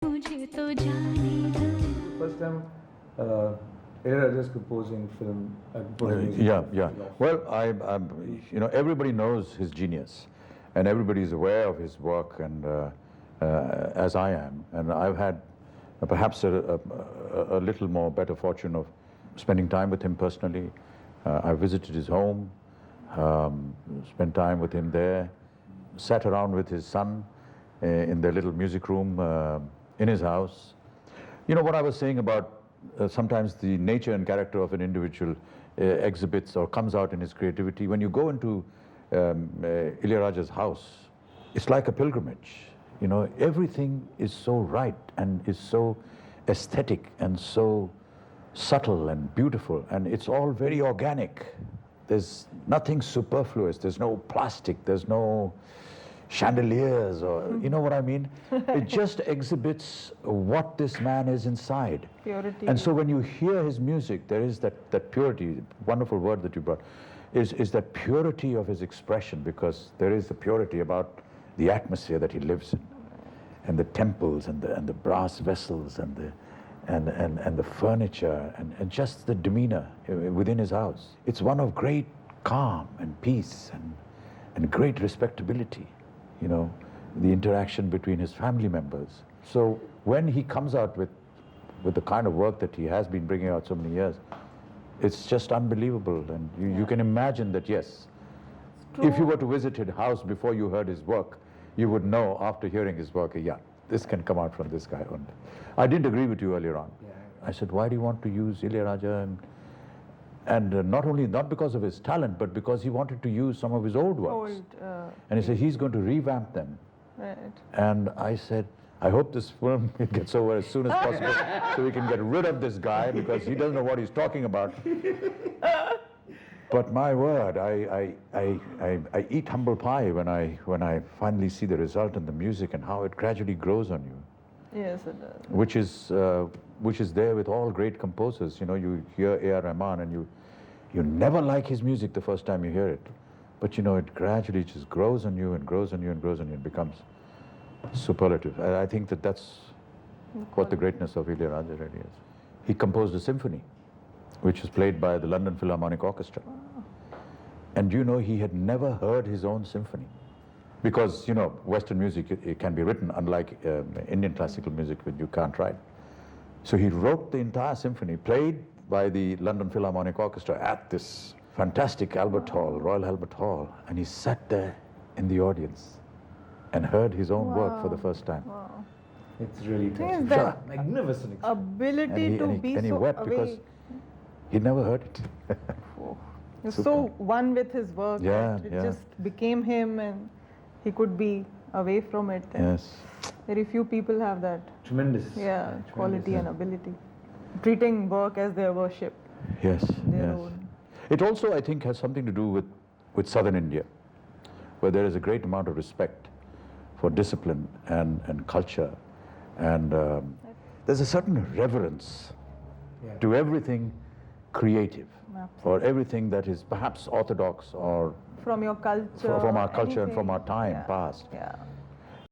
मुझे तो जाने दो. First time Ilayaraja is composing film, composing music. Yeah. Well, everybody knows his genius, and everybody is aware of his work, and as I am, and I've had perhaps a little more better fortune of spending time with him personally. I visited his home, spent time with him there, sat around with his son in their little music room in his house. You know what I was saying about sometimes the nature and character of an individual exhibits or comes out in his creativity. When you go into Ilayaraja's house, it's like a pilgrimage. You know, everything is so right and is so aesthetic and so subtle and beautiful, and it's all very organic. There's nothing superfluous, there's no plastic, there's no chandeliers, or you know what I mean? It just exhibits what this man is inside. Purity. And so when you hear his music, there is that purity, wonderful word that you brought, is that purity of his expression, because there is the purity about the atmosphere that he lives in, and the temples and the brass vessels and the furniture and just the demeanor within his house. It's one of great calm and peace and great respectability, you know, the interaction between his family members. So when he comes out with the kind of work that he has been bringing out so many years, it's just unbelievable. And you can imagine that, yes, if you were to visit his house before you heard his work, you would know after hearing his work, yeah, this can come out from this guy only. I didn't agree with you earlier on. Yeah. I said, why do you want to use Ilayaraja? And not because of his talent, but because he wanted to use some of his old works. And he said he's going to revamp them. Right. And I said, I hope this film gets over as soon as possible so we can get rid of this guy, because he doesn't know what he's talking about. But my word, I eat humble pie when I finally see the result in the music and how it gradually grows on you. Yes, it does. Which is there with all great composers. You know, you hear A.R. Rahman and you never like his music the first time you hear it, but you know, it gradually just grows on you and grows on you and grows on you and becomes superlative. I think that's what the greatness of Ilayaraja really is. He composed a symphony, which was played by the London Philharmonic Orchestra. And you know, he had never heard his own symphony. Because, you know, Western music, it can be written, unlike Indian classical music, when you can't write. So he wrote the entire symphony, played by the London Philharmonic Orchestra at this fantastic Albert Hall, Royal Albert Hall, and he sat there in the audience and heard his own work for the first time. Wow. It's really Think touching. that Magnificent experience. ability to be and he so wept because away. he'd never heard it. Oh. You're so one with his work. Yeah, that it yeah. just became him, and he could be away from it. And Yes. very few people have that. Tremendous. Quality and ability. Treating work as their worship. Yes, Their yes. own. It also, I think, has something to do with southern India, where there is a great amount of respect for discipline and culture, and there's a certain reverence to everything creative, or everything that is perhaps orthodox or From your culture. from our culture and anything. from our time Yeah. past. Yeah.